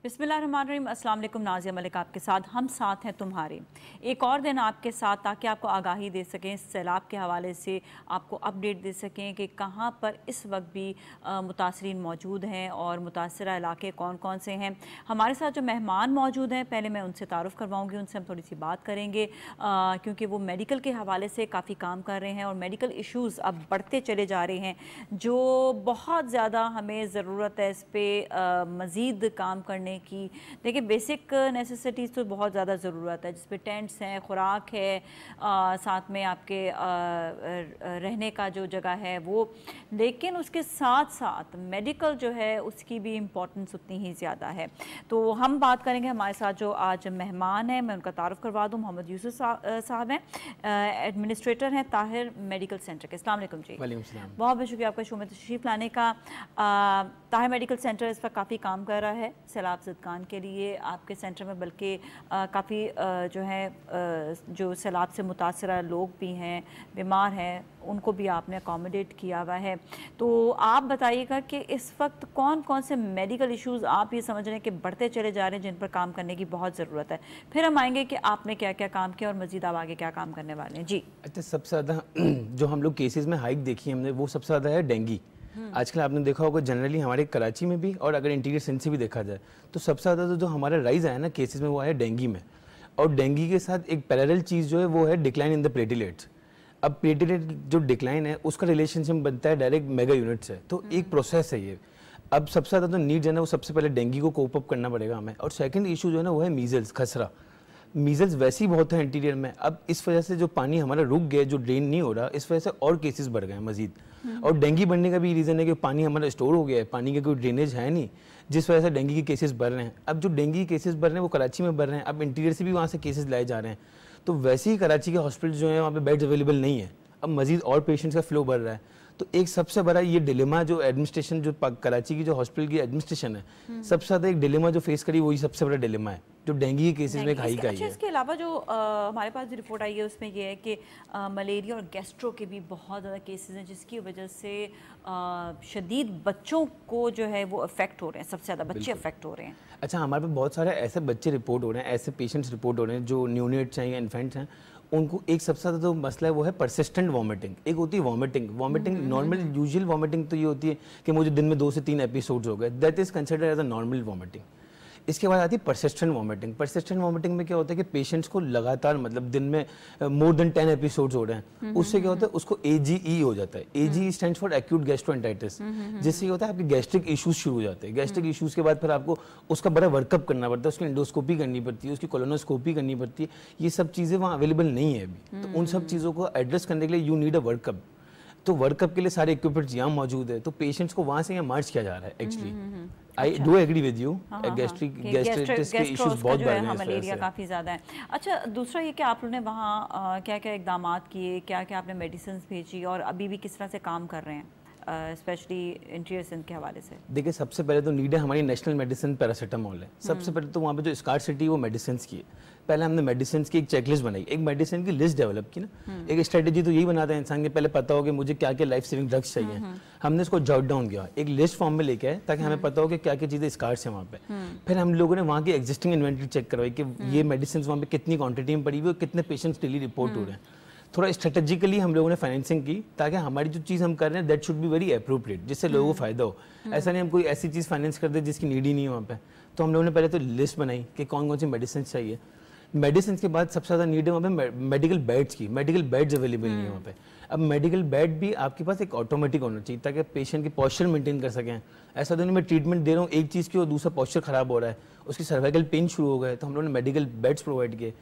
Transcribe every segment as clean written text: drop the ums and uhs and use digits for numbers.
बिस्मिल्लाहिर्रहमानिर्रहीम। अस्सलाम वालेकुम। नाज़िया मलिक आपके साथ, हम साथ हैं तुम्हारे। एक और दिन आपके साथ ताकि आपको आगाही दे सकें, सैलाब के हवाले से आपको अपडेट दे सकें कि कहाँ पर इस वक्त भी मुतासरीन मौजूद हैं और मुतासरा इलाके कौन कौन से हैं। हमारे साथ जो मेहमान मौजूद हैं, पहले मैं उनसे तारुफ़ करवाऊँगी, उनसे हम थोड़ी सी बात करेंगे क्योंकि वो मेडिकल के हवाले से काफ़ी काम कर रहे हैं और मेडिकल इशूज़ अब बढ़ते चले जा रहे हैं, जो बहुत ज़्यादा हमें ज़रूरत है इस पर मज़ीद काम करने की। देखिए, बेसिक नेसेसिटीज़ तो बहुत ज़्यादा ज़रूरत है, जिसमें टेंट्स हैं, खुराक है, साथ में आपके रहने का जो जगह है वो, लेकिन उसके साथ साथ मेडिकल जो है उसकी भी इम्पोर्टेंस उतनी ही ज़्यादा है। तो हम बात करेंगे, हमारे साथ जो आज मेहमान हैं मैं उनका तारुफ़ करवा दूँ। मोहम्मद यूसुफ साहब हैं, एडमिनिस्ट्रेटर हैं ताहिर मेडिकल सेंटर के। अस्सलाम वालेकुम जी। वालेकुम सलाम। बहुत बहुत शुक्रिया आपका शो में तशरीफ़ लाने का। ताहिर मेडिकल सेंटर इस पर काफ़ी काम कर रहा है सैलाब ज़दगान के लिए आपके सेंटर में, बल्कि काफ़ी जो है जो सैलाब से मुतासरा लोग भी हैं, बीमार हैं, उनको भी आपने अकोमोडेट किया हुआ है। तो आप बताइएगा कि इस वक्त कौन कौन से मेडिकल इश्यूज़ आप ये समझ रहे हैं कि बढ़ते चले जा रहे हैं, जिन पर काम करने की बहुत ज़रूरत है। फिर हम आएंगे कि आपने क्या क्या काम किया और मज़ीद आप आगे क्या काम करने वाले हैं। जी अच्छा, सबसे ज़्यादा जो हम लोग केसेस में हाइक देखी हमने, वो सबसे ज़्यादा है डेंगी। आजकल आपने देखा होगा जनरली हमारे कराची में भी, और अगर इंटीरियर सिंध से भी देखा जाए तो सबसे ज़्यादा जो हमारा राइज आया ना केसेस में, वो आया डेंगी में। और डेंगी के साथ एक पैरेलल चीज़ जो है वो है डिक्लाइन इन द प्लेटिलेट्स। अब प्लेटिलेट जो डिक्लाइन है उसका रिलेशनशिप बनता है डायरेक्ट मेगा यूनिट से, तो एक प्रोसेस है ये। अब सबसे ज़्यादा जो नीड है ना, वो सबसे पहले डेंगी को कोप अप करना पड़ेगा हमें। और सेकंड इशू जो है ना वो है मीजल्स, खसरा। मीजल्स वैसे ही बहुत है इंटीरियर में, अब इस वजह से जो पानी हमारा रुक गया, जो ड्रेन नहीं हो रहा, इस वजह से और केसेस बढ़ गए हैं मजीद। और डेंगी बढ़ने का भी रीज़न है कि पानी हमारा स्टोर हो गया है, पानी का कोई ड्रेनेज है नहीं, जिस वजह से डेंगी के केसेस बढ़ रहे हैं। अब जो डेंगी के केसेस बढ़ रहे हैं वो कराची में बढ़ रहे हैं, अब इंटीरियर से भी वहाँ से केसेस लाए जा रहे हैं। तो वैसे ही कराची के हॉस्पिटल जो है वहाँ पे बेड्स अवेलेबल नहीं है, अब मजीद और पेशेंट्स का फ्लो बढ़ रहा है। तो एक सबसे बड़ा ये डिलेमा जो एडमिनिस्ट्रेशन, जो कराची की जो हॉस्पिटल की एडमिनिस्ट्रेशन है, सबसे ज़्यादा एक डिलेमा जो फेस करी, वही सबसे बड़ा डिलेमा है जो डेंगी के केसेस में हाई का ही है। इसके अलावा जो हमारे पास रिपोर्ट आई है उसमें ये है कि मलेरिया और गैस्ट्रो के भी बहुत ज़्यादा केसेस हैं, जिसकी वजह से शदीद बच्चों को जो है वो अफेक्ट हो रहे हैं, सबसे ज़्यादा बच्चे अफेक्ट हो रहे हैं। अच्छा, हमारे पास बहुत सारे ऐसे बच्चे रिपोर्ट हो रहे हैं, ऐसे पेशेंट्स रिपोर्ट हो रहे हैं जो न्यूनेट्स हैं या इन्फेंट्स हैं, उनको एक सबसे ज़्यादा जो मसला है वो है परसिस्टेंट वॉमिटिंग। एक होती है वॉमिटिंग नॉर्मल यूजुअल वॉमिटिंग तो ये होती है कि मुझे दिन में 2 से 3 एपिसोड्स हो गए, that is considered as a normal vomiting. इसके बाद आती है परसिस्टेंट वॉमिटिंग। परसिस्टेंट वॉमिटिंग में क्या होता है कि पेशेंट्स को लगातार, मतलब दिन में मोर देन 10 एपिसोड्स हो रहे हैं, उससे क्या होता है, उसको AGE हो जाता है। AGE स्टैंड्स फॉर एक्यूट गैस्ट्रोएंटाइटिस, जिससे क्या होता है आपके गैस्ट्रिक इश्यूज शुरू हो जाते हैं। गैस्ट्रिक इश्यूज के बाद फिर आपको उसका बड़ा वर्कअप करना पड़ता है, उसकी एंडोस्कोपी करनी पड़ती है, उसकी कोलोनोस्कोपी करनी पड़ती है। ये सब चीज़ें वहाँ अवेलेबल नहीं है अभी, तो उन सब चीज़ों को एड्रेस करने के लिए यू नीड अ वर्कअप। तो वर्कअप के लिए सारे इक्विपमेंट्स यहाँ मौजूद है, तो पेशेंट्स को वहाँ से यहाँ मार्च किया जा रहा है। Actually I do agree with you, gastritis के इश्यूज बहुत बढ़ रहे हैं, मलेरिया काफ़ी ज़्यादा है। अच्छा, दूसरा ये कि आप लोगों ने वहाँ क्या क्या इकदाम किए, क्या क्या आपने मेडिसिन भेजी और अभी भी किस तरह से काम कर रहे हैं, स्पेशली इंटीरियर सिंध के हवाले से? देखिए, सबसे पहले तो नीड है हमारी नेशनल मेडिसिन पैरासीटामोल है। सबसे पहले तो वहाँ पे जो स्कार्ट सिटी वो मेडिसिन की है। पहले हमने मेडिसिन की एक चेकलिस्ट बनाई, एक मेडिसिन की लिस्ट डेवलप की ना। एक स्ट्रेटेजी तो यही बनाता है इंसान के, पहले पता हो कि मुझे क्या क्या लाइफ सेविंग ड्रग्स चाहिए। हमने इसको जॉट डाउन किया, एक लिस्ट फॉर्म में लेके आए, ताकि हमें पता हो कि क्या क्या चीज़ें स्कार्ट्स हैं वहाँ पे। फिर हम लोगों ने वहाँ की एग्जिस्टिंग इन्वेंट्री चेक करवाई कि ये मेडिसिन वहाँ पे कितनी क्वांटिटी में पड़ी हुई और कितने पेशेंट्स डेली रिपोर्ट हो रहे हैं। थोड़ा स्ट्रेटेजिकली हम लोगों ने फाइनेंसिंग की, ताकि हमारी जो चीज़ हम कर रहे हैं that should be very appropriate, जिससे लोगों को फायदा हो। ऐसा नहीं हम कोई ऐसी चीज़ फाइनेंस कर दे जिसकी नीड ही नहीं है वहाँ पे। तो हम लोगों ने पहले तो लिस्ट बनाई कि कौन कौन सी मेडिसिन चाहिए। मेडिसिन के बाद सबसे ज़्यादा नीड है वहाँ पे मेडिकल बेड्स की। मेडिकल बेड्स अवेलेबल नहीं है वहाँ पे। अब मेडिकल बेड भी आपके पास एक ऑटोमेटिक होना चाहिए, ताकि पेशेंट की पॉस्चर मेंटेन कर सकें। ऐसा तो नहीं मैं ट्रीटमेंट दे रहा हूँ एक चीज़ की और दूसरा पॉस्चर ख़राब हो रहा है, उसकी सर्वाइकल पेन शुरू हो गए, तो हम लोगों ने मेडिकल बेड्स प्रोवाइड किए।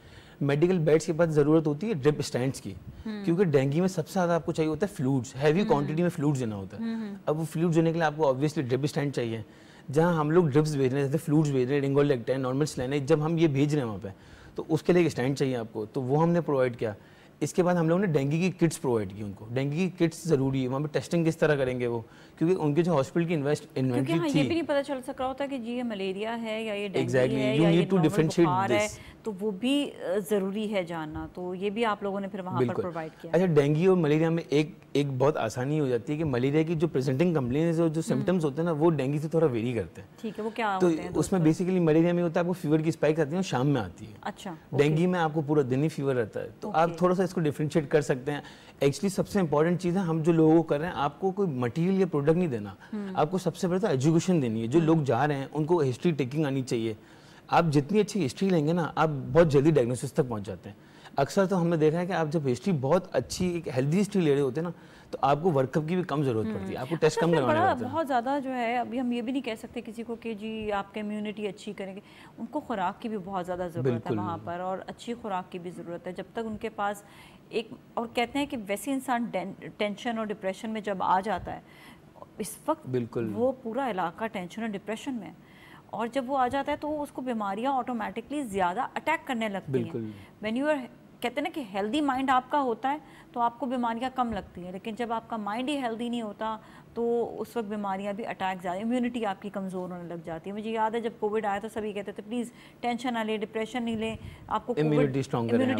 मेडिकल बेड्स के बाद ज़रूरत होती है ड्रिप स्टैंड्स की, क्योंकि डेंगी में सबसे ज़्यादा आपको चाहिए होता है फ्लूइड्स, हैवी क्वांटिटी में फ्लूइड्स देना होता है। अब वो फ्लूइड्स देने के लिए आपको ऑब्वियसली ड्रिप स्टैंड चाहिए। जहाँ हम लोग ड्रिप्स भेज रहे हैं, जैसे फ्लूइड्स भेज रहे हैं, रिंगोलेक्टाइन, नॉर्मल सलाइन, जब हम ये भेज रहे हैं वहाँ पे, तो उसके लिए एक स्टैंड चाहिए आपको, तो वो हमने प्रोवाइड किया। इसके बाद हम लोगों ने डेंगी की किट्स प्रोवाइड की उनको। डेंगी की किट्स ज़रूरी है, वहाँ पे टेस्टिंग किस तरह करेंगे वो, क्योंकि उनके जो हॉस्पिटल की इन्वेंट्री थी, ये भी नहीं पता चल सक रहा होता कि जी ये मलेरिया है या ये डेंगी exactly, है you या need ये to differentiate बुखार है, this. तो वो भी ज़रूरी है जानना, तो ये भी आप लोगों ने फिर वहाँ पर प्रोवाइड किया। अच्छा, डेंगू और मलेरिया में एक बहुत आसानी हो जाती है कि मलेरिया की जो प्रेजेंटिंग कंप्लेंट्स और जो सिम्टम्स होते हैं ना, वो डेंगू से थोड़ा वेरी करते हैं। ठीक है, वो क्या तो होते हैं? उसमें बेसिकली मलेरिया में होता है आपको फीवर की स्पाइक आती है और शाम में आती है। अच्छा। डेंगू में आपको पूरा दिन ही फीवर रहता है, तो आप थोड़ा सा इसको डिफ्रेंशिएट कर सकते हैं। एक्चुअली सबसे इंपॉर्टेंट चीज़ है, हम जो लोगों को कर रहे हैं, आपको कोई मटेरियल या प्रोडक्ट नहीं देना, आपको सबसे पहले तो एजुकेशन देनी है। जो लोग जा रहे हैं उनको हिस्ट्री टेकिंग आनी चाहिए। आप जितनी अच्छी हिस्ट्री लेंगे ना, आप बहुत जल्दी डायग्नोसिस तक पहुंच जाते हैं। अक्सर तो हमने देखा है कि आप जब हिस्ट्री बहुत अच्छी एक हेल्दी हिस्ट्री ले रहे होते हैं ना, तो आपको वर्कअप की भी कम जरूरत पड़ती है, आपको टेस्ट कम करवाने पड़ते हैं। बहुत ज़्यादा जो है, अभी हम ये भी नहीं कह सकते किसी को कि जी आपकी इम्यूनिटी अच्छी करेंगे, उनको खुराक की भी बहुत ज़्यादा ज़रूरत है वहाँ पर, और अच्छी खुराक की भी ज़रूरत है। जब तक उनके पास एक, और कहते हैं कि वैसे इंसान टेंशन और डिप्रेशन में जब आ जाता है, इस वक्त बिल्कुल वो पूरा इलाका टेंशन और डिप्रेशन में है, और जब वो आ जाता है तो उसको बीमारियां ऑटोमेटिकली ज़्यादा अटैक करने लगती हैं। व्हेन यू आर, कहते हैं ना कि हेल्दी माइंड आपका होता है तो आपको बीमारियां कम लगती हैं, लेकिन जब आपका माइंड ही हेल्दी नहीं होता तो उस वक्त बीमारियां भी अटैक ज़्यादा, इम्यूनिटी आपकी कमज़ोर होने लग जाती है। मुझे याद है जब कोविड आया तो सभी कहते थे प्लीज़ टेंशन ना लें, डिप्रेशन नहीं लें, आपको इम्यूनिटी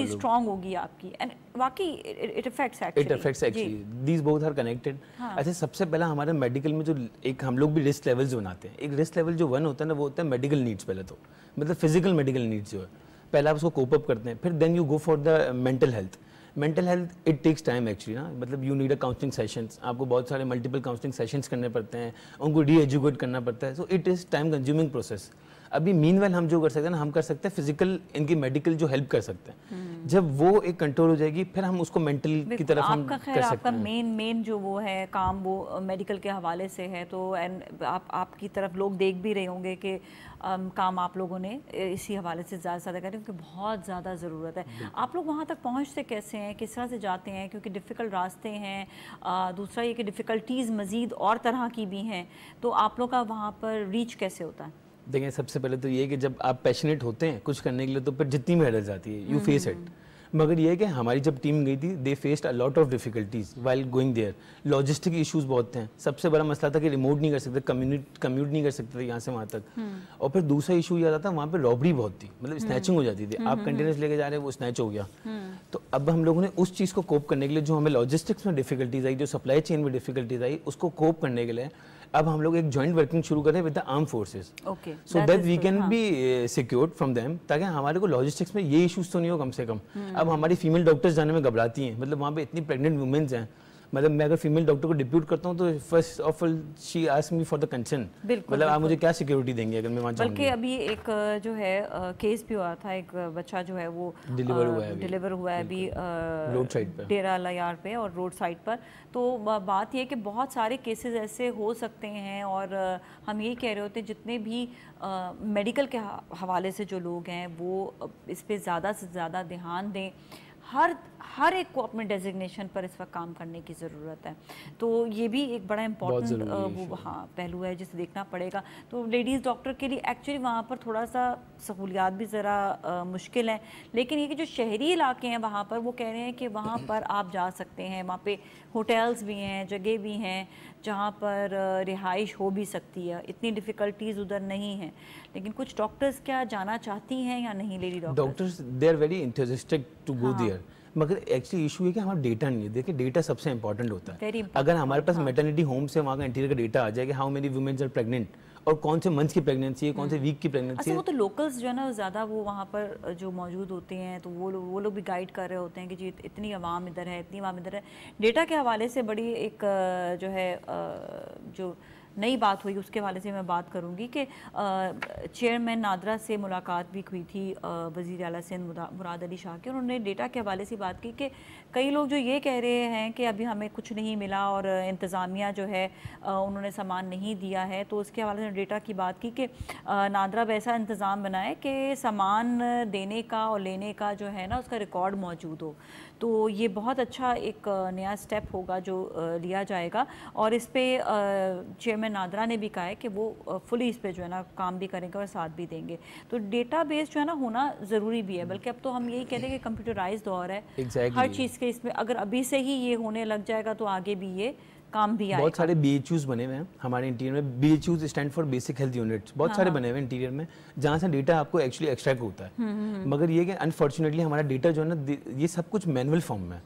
स्ट्रॉन्ग होगी आपकी। एंड वाकई it affects actually these both are connected. अच्छा, सबसे पहला हमारे मेडिकल में जो एक हम लोग भी रिस्क लेवल्स बनाते हैं। एक रिस्क लेवल जो 1 होता है ना, वो होता है मेडिकल नीड्स। पहले तो मतलब फिजिकल मेडिकल नीड्स जो है, पहले आप उसको कोप अप करते हैं, फिर then you go for the mental health. Mental health it takes time actually ना, मतलब you need a counselling sessions, आपको बहुत सारे मल्टीपल काउंसलिंग सेशंस करने पड़ते हैं, उनको री एजुकेट करना पड़ता है। So it is time consuming process. अभी मीनवाइल हम जो कर सकते हैं ना, हम कर सकते हैं फिजिकल, इनकी मेडिकल जो हेल्प कर सकते हैं। जब वो एक कंट्रोल हो जाएगी, फिर हम उसको मेंटल की तरफ हम कर सकते हैं। आपका मेन जो वो है काम, वो मेडिकल के हवाले से है, तो एंड आपकी तरफ लोग देख भी रहे होंगे कि काम आप लोगों ने इसी हवाले से ज़्यादा से ज़्यादा करें, क्योंकि बहुत ज़्यादा ज़रूरत है। आप लोग वहाँ तक पहुँचते कैसे हैं, किस तरह से जाते हैं, क्योंकि डिफ़िकल्ट रास्ते हैं। दूसरा ये कि डिफ़िकल्टीज़ मज़ीद और तरह की भी हैं, तो आप लोग का वहाँ पर रीच कैसे होता है? देखिए, सबसे पहले तो ये कि जब आप पैशनेट होते हैं कुछ करने के लिए, तो फिर जितनी भी हर्डल्स आती है यू फेस इट। मगर ये है कि हमारी जब टीम गई थी, they faced a lot of difficulties while going there. Logistic issues बहुत थे। सबसे बड़ा मसला था कि रिमोट नहीं कर सकते, कम्यूट नहीं कर सकते थे यहाँ से वहाँ तक। और फिर दूसरा इशू ये आता था, वहाँ पे रॉबरी बहुत थी, मतलब स्नैचिंग हो जाती थी। आप कंटेनर्स लेके जा रहे हैं, वो स्नैच हो गया। तो अब हम लोगों ने उस चीज़ को कोप करने के लिए, जो हमें लॉजिस्टिक्स में डिफिकल्टीज आई, जो सप्लाई चेन में डिफिकल्टीज आई, उसको कोप करने के लिए अब हम लोग एक जॉइंट वर्किंग शुरू करें with the arm forces, so that we can be secured from them, ताकि हमारे को लॉजिस्टिक्स में ये इश्यूज तो नहीं हो कम से कम। अब हमारी फीमेल डॉक्टर्स जाने में घबराती हैं, मतलब वहाँ पे इतनी प्रेग्नेंट वुमेन्स हैं, मतलब मैं अगर फीमेल डॉक्टर को डिप्यूट करता हूँ तो first of all she ask me for the concern, मतलब आप मुझे क्या सिक्योरिटी देंगे अगर मैं वहाँ जाऊँगी। बल्कि अभी एक जो है केस भी हुआ था, एक बच्चा जो है वो डिलीवर हुआ है अभी रोड साइड पर, डेरा लयार पे और रोड साइड पर। तो बात यह है कि बहुत सारे केसेस ऐसे हो सकते हैं, और हम ये कह रहे होते हैं जितने भी मेडिकल के हवाले से जो लोग हैं वो इस पर ज़्यादा से ज़्यादा ध्यान दें। हर एक को अपने डेजिग्नेशन पर इस वक्त काम करने की ज़रूरत है, तो ये भी एक बड़ा इम्पॉर्टेंट पहलू है जिसे देखना पड़ेगा। तो लेडीज़ डॉक्टर के लिए एक्चुअली वहाँ पर थोड़ा सा सहूलियात भी ज़रा मुश्किल है, लेकिन ये कि जो शहरी इलाके हैं वहाँ पर वो कह रहे हैं कि वहाँ पर आप जा सकते हैं, वहाँ पे होटल्स भी हैं, जगह भी हैं जहाँ पर रिहाइश हो भी सकती है, इतनी डिफ़िकल्टीज़ उधर नहीं है। लेकिन कुछ डॉक्टर्स क्या जाना चाहती हैं या नहीं? Lady doctors they are very enthusiastic to go there, मगर एक्चुअली इशू है कि हमारा डेटा नहीं है। देखिए, डेटा सबसे इंपॉर्टेंट होता है। अगर हमारे पास मैटरनिटी होम से वहाँ का इंटीरियर का डेटा आ जाए कि how many womens are pregnant, और कौन से मंथ्स की प्रेगनेंसी है, कौन से वीक की प्रेगनेंसी है। वो तो लोकल्स जो है ना ज़्यादा वो वहाँ पर जो मौजूद होते हैं, तो वो लोग भी गाइड कर रहे होते हैं कि जी इतनी आवाम इधर है, इतनी आवाम इधर है। डेटा के हवाले से बड़ी एक जो है जो नई बात हुई उसके हवाले से मैं बात करूंगी कि चेयरमैन नादरा से मुलाकात भी हुई थी वज़ीर आला सिंध मुराद अली शाह की। उन्होंने डेटा के हवाले से बात की कि कई लोग जो ये कह रहे हैं कि अभी हमें कुछ नहीं मिला और इंतज़ामिया जो है उन्होंने सामान नहीं दिया है, तो उसके हवाले से डेटा की बात की कि नादरा वैसा इंतज़ाम बनाए कि सामान देने का और लेने का जो है ना उसका रिकॉर्ड मौजूद हो। तो ये बहुत अच्छा एक नया स्टेप होगा जो लिया जाएगा, और इस पर चेयरमैन नादरा ने भी कहा है कि वो फुली इस पे जो है ना काम भी करेंगे और साथ भी देंगे। तो डेटाबेस जो है ना होना ज़रूरी भी है, बल्कि अब तो हम यही कहते हैं कि कंप्यूटराइज दौर है। हर चीज़ के इसमें अगर अभी से ही ये होने लग जाएगा तो आगे भी ये काम भी आएगा। बहुत सारे BHUs बने हुए हैं हमारे इंटीरियर में। BHUs stand for basic health units, बहुत सारे बने हुए हैं इंटीरियर में, जहाँ से डेटा आपको एक्चुअली एक्सट्रैक्ट होता है। मगर ये कि अनफॉर्चुनेटली हमारा डेटा जो है ना, ये सब कुछ मैनुअल फॉर्म में है।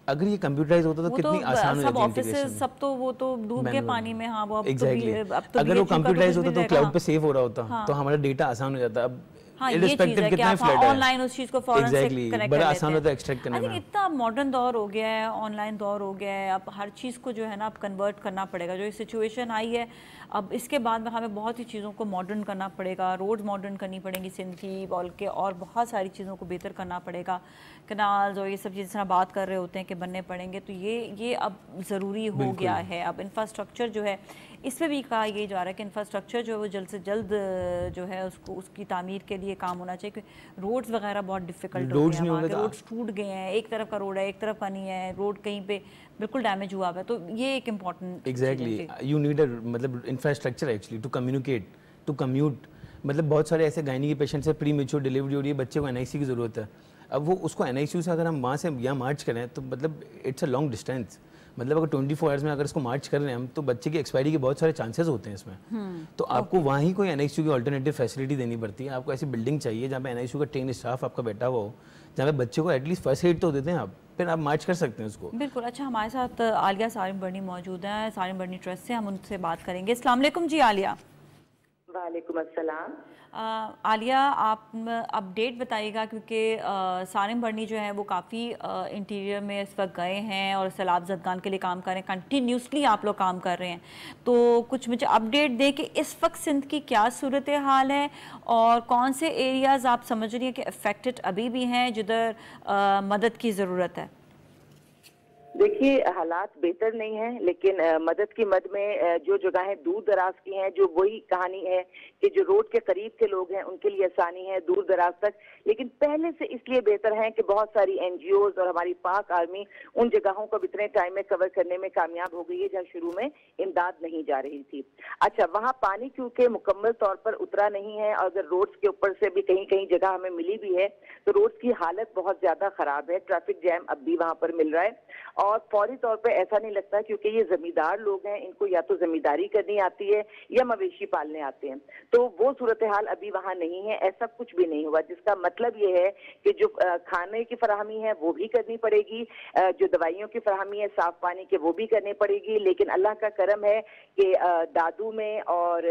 अगर ये कंप्यूटराइज होता तो कितनी आसान हो जाती इंटीग्रेशन। सब तो वो तो डूब गए पानी में। हाँ, वो अब exactly. अब तो अगर वो कंप्यूटराइज होता तो क्लाउड पे सेव हो रहा होता। हाँ। तो हमारा डेटा आसान हो जाता। अब हाँ, ये चीज़ है कि आप ऑनलाइन उस चीज़ को फौरन से कनेक्ट कर लेते हैं। बड़ा आसान होता है एक्सट्रैक्ट करने में। इतना मॉडर्न दौर हो गया है, ऑनलाइन दौर हो गया है, अब हर चीज़ को जो है ना अब कन्वर्ट करना पड़ेगा। जो ये सिचुएशन आई है, अब इसके बाद में हमें बहुत सी चीज़ों को मॉडर्न करना पड़ेगा। रोड्स मॉडर्न करनी पड़ेंगी सिंध की, बॉल के, और बहुत सारी चीज़ों को बेहतर करना पड़ेगा। कनाल्स और ये सब चीज़ें बात कर रहे होते हैं कि बनने पड़ेंगे, तो ये अब ज़रूरी हो गया है। अब इंफ्रास्ट्रक्चर जो है, इस पर भी कहा यही जा रहा है कि इंफ्रास्ट्रक्चर जो है वो जल्द से जल्द जो है उसकी तामीर के लिए काम होना चाहिए। क्योंकि रोड्स वगैरह बहुत डिफिकल्ट हो गए हैं, वहाँ के रोड्स टूट गए हैं। एक तरफ का रोड है, एक तरफ का नहीं है, रोड कहीं पे बिल्कुल डैमेज हुआ है। तो ये एक इम्पॉर्टेंट एग्जैक्टली यू नीड मतलब infrastructure actually to communicate, to commute. मतलब बहुत सारे ऐसे गायनी के पेशेंट्स हैं, प्री मेच्योर डिलीवरी हो रही है, बच्चे को NICU की ज़रूरत है। अब वो उसको NICU से अगर हम वहाँ से यहाँ मार्च करें तो मतलब इट्स अ लॉन्ग डिस्टेंस। मतलब अगर 24 आवर्स में अगर इसको मार्च कर रहे हैं हम, तो बच्चे की एक्सपायरी के बहुत सारे चांसेस होते हैं इसमें। तो आपको वहाँ ही कोई NICU की अल्टरनेटिव फैसिलिटी देनी पड़ती है। आपको ऐसी बिल्डिंग चाहिए जहाँ पे NICU का ट्रेन स्टाफ आपका बैठा हुआ हो, जहाँ पे बच्चे को एटलीस्ट फर्स्ट एड तो देते हैं आप, फिर आप मार्च कर सकते हैं उसको। बिल्कुल। अच्छा, हमारे साथ आलिया सारिम बर्नी मौजूद हैं, सारिम बर्नी ट्रस्ट से, हम उनसे बात करेंगे। अस्सलाम वालेकुम जी आलिया। वालेकुम अस्सलाम। आलिया, आप अपडेट बताइएगा, क्योंकि सारिम बर्नी जो है वो काफ़ी इंटीरियर में इस वक्त गए हैं और सैलाब ज़दगान के लिए काम कर रहे हैं। कंटिन्यूसली आप लोग काम कर रहे हैं, तो कुछ मुझे अपडेट दें कि इस वक्त सिंध की क्या सूरत हाल है और कौन से एरियाज़ आप समझ रही हैं कि अफेक्टेड अभी भी हैं, जिधर मदद की ज़रूरत है। देखिए, हालात बेहतर नहीं है, लेकिन मदद की मद में जो जगहें दूर दराज की हैं, जो वही कहानी है कि जो रोड के करीब के लोग हैं उनके लिए आसानी है दूर दराज तक, लेकिन पहले से इसलिए बेहतर है कि बहुत सारी NGOs और हमारी पाक आर्मी उन जगहों को इतने टाइम में कवर करने में कामयाब हो गई है जहाँ शुरू में इमदाद नहीं जा रही थी। अच्छा, वहाँ पानी क्योंकि मुकम्मल तौर पर उतरा नहीं है, और अगर रोड्स के ऊपर से भी कहीं कहीं जगह हमें मिली भी है तो रोड्स की हालत बहुत ज्यादा खराब है। ट्रैफिक जैम अब भी वहाँ पर मिल रहा है, और फौरी तौर पे ऐसा नहीं लगता, क्योंकि ये जमींदार लोग हैं, इनको या तो जमींदारी करनी आती है या मवेशी पालने आते हैं, तो वो सूरत हाल अभी वहाँ नहीं है। ऐसा कुछ भी नहीं हुआ, जिसका मतलब ये है कि जो खाने की फराहमी है वो भी करनी पड़ेगी, जो दवाइयों की फराहमी है, साफ पानी की, वो भी करनी पड़ेगी। लेकिन अल्लाह का करम है कि दादू में और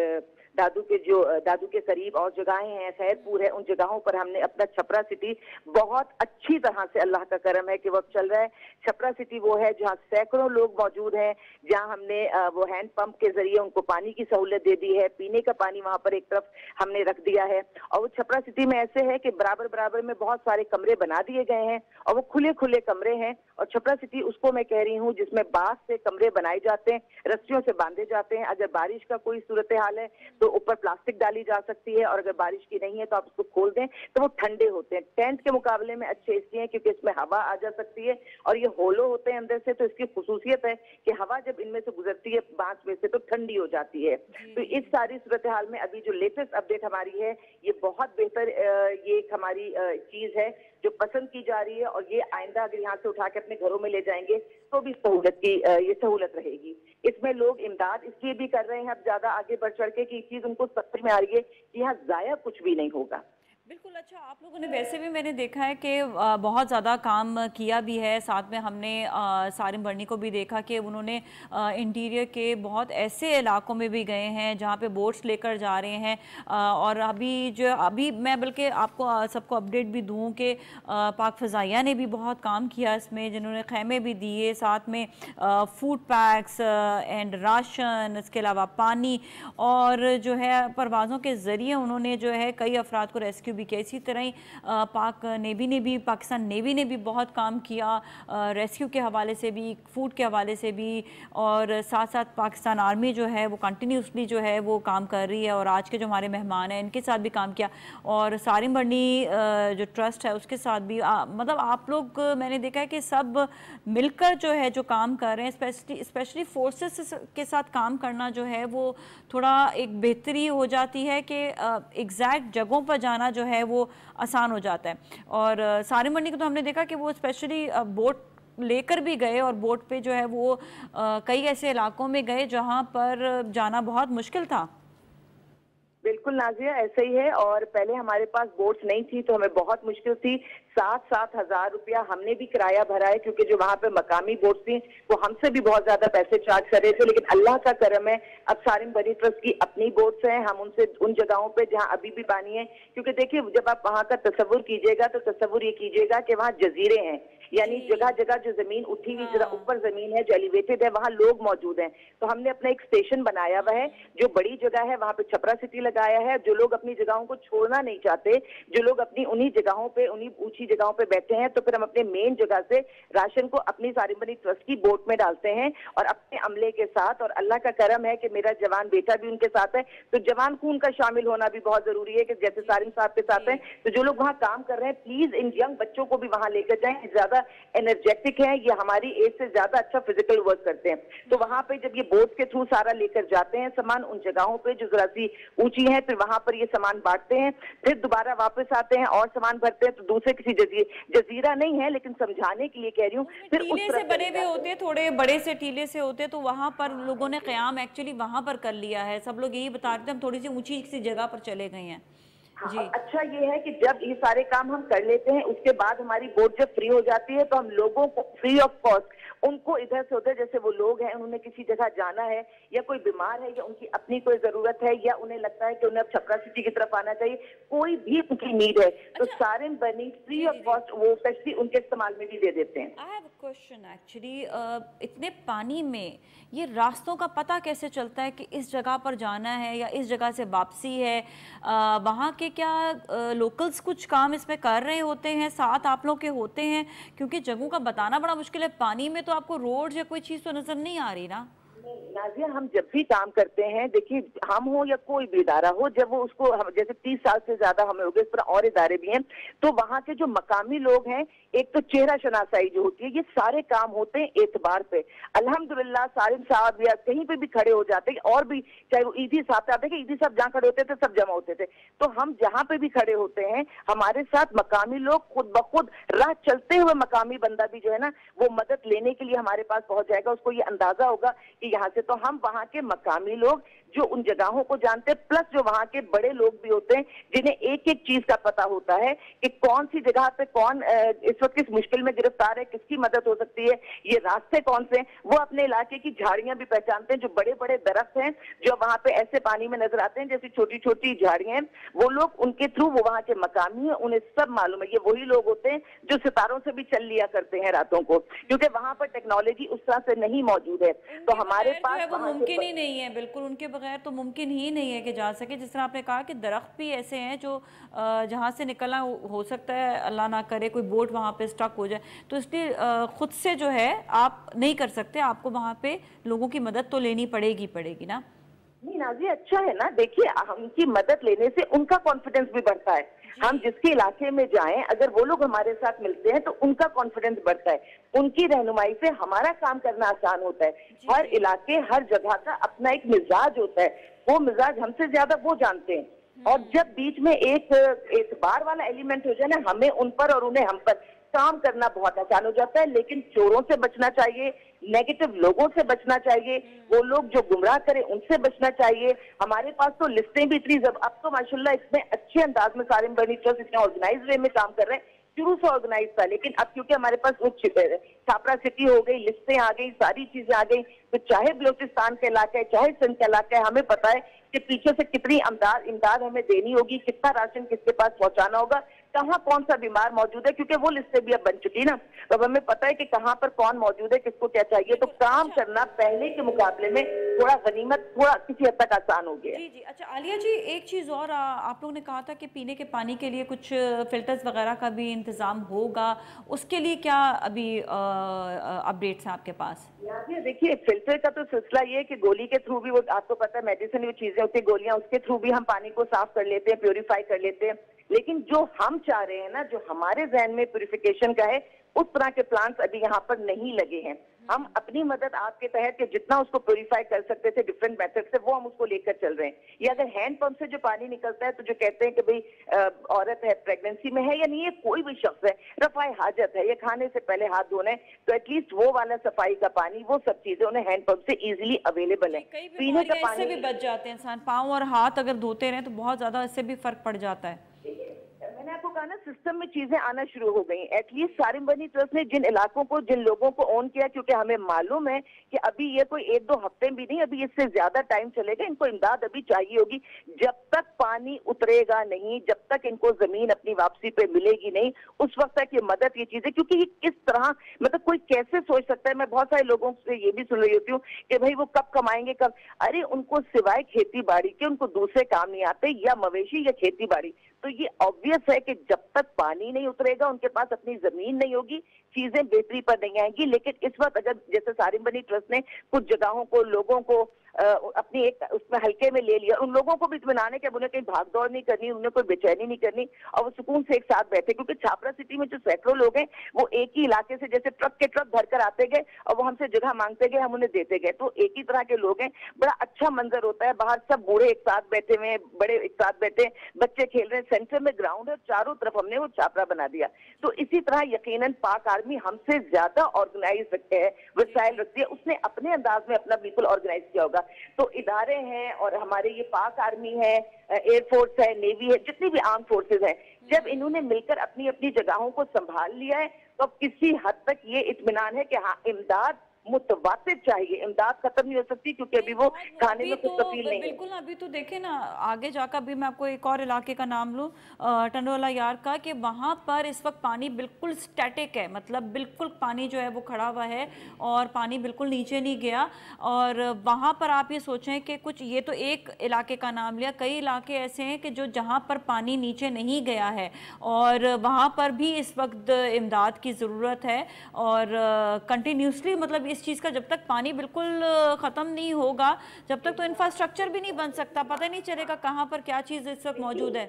दादू के करीब और जगहें हैं, खैरपुर है, उन जगहों पर हमने अपना छपरा सिटी बहुत अच्छी तरह से, अल्लाह का करम है कि वक्त चल रहा है। छपरा सिटी वो है जहाँ सैकड़ों लोग मौजूद हैं, जहाँ हमने वो हैंड पंप के जरिए उनको पानी की सहूलत दे दी है, पीने का पानी वहाँ पर एक तरफ हमने रख दिया है। और वो छपरा सिटी में ऐसे है कि बराबर बराबर में बहुत सारे कमरे बना दिए गए हैं, और वो खुले खुले कमरे हैं। और छपरा सिटी उसको मैं कह रही हूँ जिसमें बांस से कमरे बनाए जाते हैं, रस्सियों से बांधे जाते हैं। अगर बारिश का कोई सूरत हाल है तो ऊपर प्लास्टिक डाली जा सकती है, और अगर बारिश की नहीं है तो आप उसको खोल दें तो वो ठंडे होते हैं। टेंट के मुकाबले में अच्छे इसलिए क्योंकि इसमें हवा आ जा सकती है, और ये होलो होते हैं अंदर से, तो इसकी खुसूसियत है कि हवा जब इनमें से गुजरती है बांस में से तो ठंडी हो जाती है। तो इस सारी सूरत हाल में अभी जो लेटेस्ट अपडेट हमारी है, ये बहुत बेहतर ये एक हमारी चीज है जो पसंद की जा रही है, और ये आइंदा अगर यहाँ से उठा के अपने घरों में ले जाएंगे तो भी ये सहूलत रहेगी। इसमें लोग इमदाद इसलिए भी कर रहे हैं अब ज्यादा आगे बढ़ चढ़ के कि चीज उनको समझ में आ रही है कि यहाँ जाया कुछ भी नहीं होगा। बिल्कुल। अच्छा, आप लोगों ने वैसे भी मैंने देखा है कि बहुत ज़्यादा काम किया भी है। साथ में हमने सारिम बर्नी को भी देखा कि उन्होंने इंटीरियर के बहुत ऐसे इलाकों में भी गए हैं जहाँ पे बोट्स लेकर जा रहे हैं। और अभी मैं बल्कि आपको सबको अपडेट भी दूँ कि पाक फ़ज़ाइया ने भी बहुत काम किया इसमें, जिन्होंने खैमे भी दिए, साथ में फूड पैक्स एंड राशन, इसके अलावा पानी, और जो है परवाज़ों के ज़रिए उन्होंने जो है कई अफराद को रेस्क्यू भी किया। इसी तरह ही पाकिस्तान नेवी ने भी बहुत काम किया रेस्क्यू के हवाले से भी, फूड के हवाले से भी, और साथ साथ पाकिस्तान आर्मी जो है वो कंटिन्यूसली जो है वो काम कर रही है। और आज के जो हमारे मेहमान हैं इनके साथ भी काम किया, और सारिम बर्नी जो ट्रस्ट है उसके साथ भी मतलब आप लोग, मैंने देखा है कि सब मिलकर जो है जो काम कर रहे हैं। स्पेशली फोर्सेस के साथ काम करना जो है वो थोड़ा एक बेहतरी हो जाती है कि एग्जैक्ट जगहों पर जाना जो है वो आसान हो जाता है। और सारिम बर्नी को तो हमने देखा कि वो स्पेशली बोट लेकर भी गए और बोट पे जो है वो कई ऐसे इलाकों में गए जहाँ पर जाना बहुत मुश्किल था। बिल्कुल नाजिया, ऐसे ही है। और पहले हमारे पास बोट्स नहीं थी तो हमें बहुत मुश्किल थी। 7-7 हजार रुपया हमने भी किराया भरा है, क्योंकि जो वहां पे मकामी बोट्स थी वो हमसे भी बहुत ज्यादा पैसे चार्ज कर रहे थे। लेकिन अल्लाह का करम है, अब सारिम बनी ट्रस्ट की अपनी बोट्स हैं। हम उनसे उन जगहों पे जहां अभी भी पानी है, क्योंकि देखिए जब आप वहां का तस्वुर कीजिएगा तो तस्वुर ये कीजिएगा कि वहाँ जजीरे हैं, यानी जगह जगह जो जमीन उठी हुई, जरा ऊपर जमीन है जो एलिवेटेड है, वहाँ लोग मौजूद हैं। तो हमने अपना एक स्टेशन बनाया हुआ है जो बड़ी जगह है, वहाँ पे छपरा सिटी लगाया है। जो लोग अपनी जगहों को छोड़ना नहीं चाहते, जो लोग अपनी उन्हीं जगहों पे, उन्हीं ऊंची जगहों पे बैठे हैं, तो फिर हम अपने मेन जगह से राशन को अपनी सारिम बनी ट्रस्ट की बोट में डालते हैं और अपने अमले के साथ। और अल्लाह का करम है कि मेरा जवान बेटा भी उनके साथ है, तो जवान खून का शामिल होना भी बहुत जरूरी है कि जैसे सारिम साहब के साथ है। तो जो लोग वहाँ काम कर रहे हैं, प्लीज इन यंग बच्चों को भी वहाँ लेकर जाएं। ज्यादा एनर्जेटिक है, ये हमारी एज से ज्यादा अच्छा फिजिकल वर्क करते हैं। तो वहां पे जब ये बोट के थ्रू सारा लेकर जाते हैं सामान उन जगहों पे जो जरा सी ऊंची है, फिर वहां पर ये सामान बांटते हैं, फिर दोबारा वापस आते हैं और सामान भरते हैं। तो दूसरे किसी जजीरा नहीं है, लेकिन समझाने के लिए कह रही हूँ। फिर टीले से बने हुए होते, थोड़े बड़े से टीले से होते, तो वहां पर लोगों ने क़याम एक्चुअली वहां पर कर लिया है। सब लोग यही बता रहे थे हम थोड़ी सी ऊंची किसी जगह पर चले गए हैं। जी। अच्छा ये है कि जब ये सारे काम हम कर लेते हैं, उसके बाद हमारी बोट जब फ्री हो जाती है तो हम लोगों को फ्री ऑफ कॉस्ट उनको इधर से उधर, जैसे वो लोग हैं उन्होंने किसी जगह जाना है या कोई बीमार है या उनकी अपनी कोई जरूरत है या उन्हें लगता है कि उन्हें अब छपरा सिटी की तरफ आना चाहिए, कोई भी उनकी नीड है, तो सारिम बनी फ्री ऑफ कॉस्ट वो टैक्सी उनके इस्तेमाल में भी दे देते हैं। I have a question actually, इतने पानी में ये रास्तों का पता कैसे चलता है कि इस जगह पर जाना है या इस जगह से वापसी है? वहाँ के क्या लोकल्स कुछ काम इसमें कर रहे होते हैं, साथ आप लोग के होते हैं? क्योंकि जगहों का बताना बड़ा मुश्किल है, पानी में तो आपको रोड या कोई चीज़ तो नज़र नहीं आ रही ना। नाजिया, हम जब भी काम करते हैं, देखिए हम हो या कोई भी इदारा हो, जब वो उसको हम जैसे 30 साल से ज्यादा हमें हो गए, इस पर और इदारे भी हैं, तो वहाँ के जो मकामी लोग हैं, एक तो चेहरा शनासाई जो होती है, ये सारे काम होते हैं एतबार पे। अल्हम्दुलिल्लाह सारिम साहब या कहीं पे भी खड़े हो जाते हैं, और भी चाहे वो ईदी साहब आते हैं, ईदी साहब जहाँ खड़े होते थे सब जमा होते थे, तो हम जहाँ पे भी खड़े होते हैं हमारे साथ मकामी लोग खुद ब खुद, राह चलते हुए मकामी बंदा भी जो है ना वो मदद लेने के लिए हमारे पास पहुंच जाएगा। उसको ये अंदाजा होगा कि यहाँ से, तो हम वहाँ के मकामी लोग जो उन जगहों को जानते हैं, प्लस जो वहाँ के बड़े लोग भी होते हैं जिन्हें एक एक चीज का पता होता है कि कौन सी जगह पे कौन इस वक्त किस मुश्किल में गिरफ्तार है, किसकी मदद हो सकती है, ये रास्ते कौन से हैं, वो अपने इलाके की झाड़ियां भी पहचानते हैं। जो बड़े बड़े दरख्त हैं जो वहाँ पे ऐसे पानी में नजर आते हैं जैसी छोटी छोटी झाड़ियां हैं, वो लोग उनके थ्रू, वो वहाँ के मकामी है, उन्हें सब मालूम है। ये वही लोग होते हैं जो सितारों से भी चल लिया करते हैं रातों को, क्योंकि वहाँ पर टेक्नोलॉजी उस तरह से नहीं मौजूद है। तो हमारे पास मुमकिन ही नहीं है, बिल्कुल उनके बगैर तो मुमकिन ही नहीं है कि जा सके। जिस तरह आपने कहा कि दरख्त भी ऐसे हैं जो जहाँ से निकलना हो सकता है, अल्लाह ना करे कोई बोट वहाँ पे स्टक हो जाए, तो इसलिए खुद से जो है आप नहीं कर सकते, आपको वहाँ पे लोगों की मदद तो लेनी पड़ेगी ना। नहीं नाजी, अच्छा है ना, देखिए उनकी मदद लेने से उनका कॉन्फिडेंस भी बढ़ता है। हम जिसके इलाके में जाएं, अगर वो लोग हमारे साथ मिलते हैं तो उनका कॉन्फिडेंस बढ़ता है, उनकी रहनुमाई से हमारा काम करना आसान होता है। हर इलाके, हर जगह का अपना एक मिजाज होता है, वो मिजाज हमसे ज्यादा वो जानते हैं। और जब बीच में एक एतबार वाला एलिमेंट हो जाए ना, हमें उन पर और उन्हें हम पर, काम करना बहुत आसान हो जाता है। लेकिन चोरों से बचना चाहिए, नेगेटिव लोगों से बचना चाहिए, वो लोग जो गुमराह करें उनसे बचना चाहिए। हमारे पास तो लिस्टें भी इतनी, अब तो माशाल्लाह इसमें अच्छे अंदाज में सारिम बनी ट्रस्ट इतने ऑर्गेनाइज वे में काम कर रहे हैं। शुरू से ऑर्गेनाइज था, लेकिन अब क्योंकि हमारे पास वो छापरा सिटी हो गई, लिस्टें आ गई, सारी चीजें आ गई, तो चाहे बलोचिस्तान का इलाका है, चाहे सिंध का इलाका है, हमें पता है कि पीछे से कितनी इमदाद हमें देनी होगी, कितना राशन किसके पास पहुंचाना होगा, कहाँ कौन सा बीमार मौजूद है, क्योंकि वो लिस्टें भी अब बन चुकी ना, तो अब हमें पता है कि कहाँ पर कौन मौजूद है, किसको क्या चाहिए। तो काम करना पहले के मुकाबले में थोड़ा गनीमत, थोड़ा किसी हद तक आसान हो गया। जी जी। अच्छा आलिया जी, एक चीज़ और, आप लोगों ने कहा था कि पीने के पानी के लिए कुछ फिल्टर्स वगैरह का भी इंतजाम होगा, उसके लिए क्या अभी अपडेट्स हैं आपके पास? देखिए फिल्टर का तो सिलसिला ये है कि गोली के थ्रू भी, वो आपको पता है मेडिसिन, वो चीजें होती है गोलियां, उसके थ्रू भी हम पानी को साफ कर लेते हैं, प्योरीफाई कर लेते हैं। लेकिन जो हम चाह रहे हैं ना, जो हमारे जहन में प्यूरिफिकेशन का है, उस तरह के प्लांट्स अभी यहाँ पर नहीं लगे हैं। हम अपनी मदद आपके तहत के जितना उसको प्योरीफाई कर सकते थे डिफरेंट मेथड से, वो हम उसको लेकर चल रहे हैं। या अगर हैंड पंप से जो पानी निकलता है, तो जो कहते हैं कि भाई औरत है, प्रेगनेंसी में है या नहीं है, कोई भी शख्स है, रफाए हाजत है या खाने से पहले हाथ धोना है, तो एटलीस्ट वो वाला सफाई का पानी, वो सब चीजें उन्हें हैंड पंप से इजीली अवेलेबल है। पीने का पानी इससे भी बच जाते हैं इंसान, पाँव और हाथ अगर धोते रहे तो बहुत ज्यादा इससे भी फर्क पड़ जाता है। मैंने आपको कहा ना, सिस्टम में चीजें आना शुरू हो गई। एटलीस्ट सारिम-बनी ट्रस्ट ने जिन इलाकों को, जिन लोगों को ओन किया, क्योंकि हमें मालूम है कि अभी ये कोई 1-2 हफ्ते भी नहीं, अभी इससे ज्यादा टाइम चलेगा, इनको इमदाद अभी चाहिए होगी। जब तक पानी उतरेगा नहीं, जब तक इनको जमीन अपनी वापसी पे मिलेगी नहीं, उस वक्त तक ये मदद, ये चीजें, क्योंकि ये किस तरह, मतलब कोई कैसे सोच सकता है। मैं बहुत सारे लोगों से ये भी सुन रही होती हूँ कि भाई वो कब कमाएंगे, कब। अरे उनको सिवाय खेती बाड़ी के उनको दूसरे काम नहीं आते, या मवेशी या खेती बाड़ी। तो ये ऑब्वियस है कि जब तक पानी नहीं उतरेगा, उनके पास अपनी जमीन नहीं होगी, चीजें बेहतरी पर नहीं आएंगी। लेकिन इस वक्त अगर जैसे सारिम-बनी ट्रस्ट ने कुछ जगहों को, लोगों को अपनी एक उसमें हल्के में ले लिया, उन लोगों को भी इत्मीनान है कि उन्हें कहीं भाग दौड़ नहीं करनी, उन्हें कोई बेचैनी नहीं करनी, और वो सुकून से एक साथ बैठे। क्योंकि छापरा सिटी में जो सैकड़ों लोग हैं, वो एक ही इलाके से जैसे ट्रक के ट्रक भरकर आते गए और वो हमसे जगह मांगते गए, हम उन्हें देते गए। तो एक ही तरह के लोग हैं, बड़ा अच्छा मंजर होता है। बाहर सब बूढ़े एक साथ बैठे हुए हैं, बड़े एक साथ बैठे हैं, बच्चे खेल रहे हैं, सेंटर में ग्राउंड है, चारों तरफ हमने वो छापरा बना दिया। तो इसी तरह यकीनन पाक आर्मी हमसे ज्यादा ऑर्गेनाइज रखते हैं, वसाइल रखती है, उसने अपने अंदाज में अपना बिल्कुल ऑर्गेनाइज किया होगा। तो इदारे हैं, और हमारे ये पाक आर्मी है, एयरफोर्स है, नेवी है, जितनी भी आर्म फोर्सेज हैं, जब इन्होंने मिलकर अपनी अपनी जगहों को संभाल लिया है, तो अब किसी हद तक ये इत्मीनान है कि हाँ, इमदाद मुतवातिर चाहिए, इमदाद खत्म नहीं हो सकती, क्योंकि अभी वो खाने में कुछ तब्दील नहीं है। बिल्कुल, अभी तो देखे ना, आगे जाकर भी मैं आपको एक और इलाके का नाम लूँ, टंडोला यार का, कि वहाँ पर इस वक्त पानी बिल्कुल स्टैटिक है, मतलब बिल्कुल पानी जो है वो खड़ा हुआ है और पानी बिल्कुल नीचे नहीं गया। और वहाँ पर आप ये सोचें कि कुछ, ये तो एक इलाके का नाम लिया, कई इलाके ऐसे हैं कि जो जहाँ पर पानी नीचे नहीं गया है, और वहाँ पर भी इस वक्त इमदाद की ज़रूरत है। और कंटिन्यूसली, मतलब इस चीज़ का जब तक पानी बिल्कुल ख़त्म नहीं होगा, जब तक तो इंफ्रास्ट्रक्चर भी नहीं बन सकता, पता नहीं चलेगा कहाँ पर क्या चीज़ इस वक्त मौजूद है।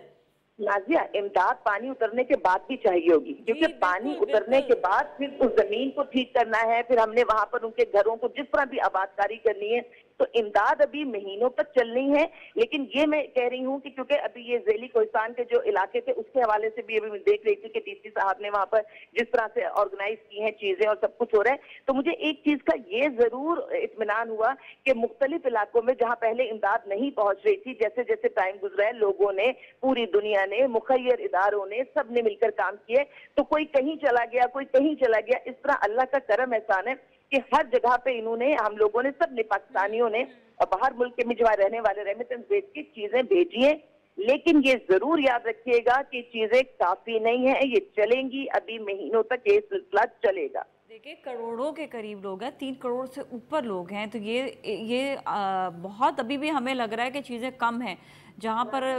नाजिया, इमदाद पानी उतरने के बाद भी चाहिए होगी, क्योंकि पानी उतरने के बाद फिर उस जमीन को ठीक करना है, फिर हमने वहां पर उनके घरों को जिस तरह भी आबादकारी करनी है, तो इमदाद अभी महीनों तक चलनी है। लेकिन ये मैं कह रही हूँ कि क्योंकि अभी ये ज़ैली कोहिस्तान के जो इलाके थे, उसके हवाले से भी अभी मैं देख रही थी कि डीसी साहब ने वहां पर जिस तरह से ऑर्गेनाइज की हैं चीजें और सब कुछ हो रहा है, तो मुझे एक चीज का ये जरूर इत्मीनान हुआ कि मुख्तलिफ इलाकों में जहाँ पहले इमदाद नहीं पहुंच रही थी, जैसे जैसे टाइम गुजरा है, लोगों ने, पूरी दुनिया ने, मुखैर इदारों ने, सब ने मिलकर काम किए, तो कोई कहीं चला गया, कोई कहीं चला गया। इस तरह अल्लाह का करम एहसान है कि हर जगह पे इन्होंने, हम लोगों ने, सब ने, पाकिस्तानियों ने और बाहर मुल्क के में जो रहने वाले रेमिटेंस भेज के चीजें भेजी हैं। लेकिन ये जरूर याद रखिएगा कि चीजें काफी नहीं है, ये चलेंगी, अभी महीनों तक ये सिलसिला चलेगा। देखिए, करोड़ों के करीब लोग हैं, 3 करोड़ से ऊपर लोग हैं, तो ये बहुत, अभी भी हमें लग रहा है कि चीजें कम हैं जहाँ पर।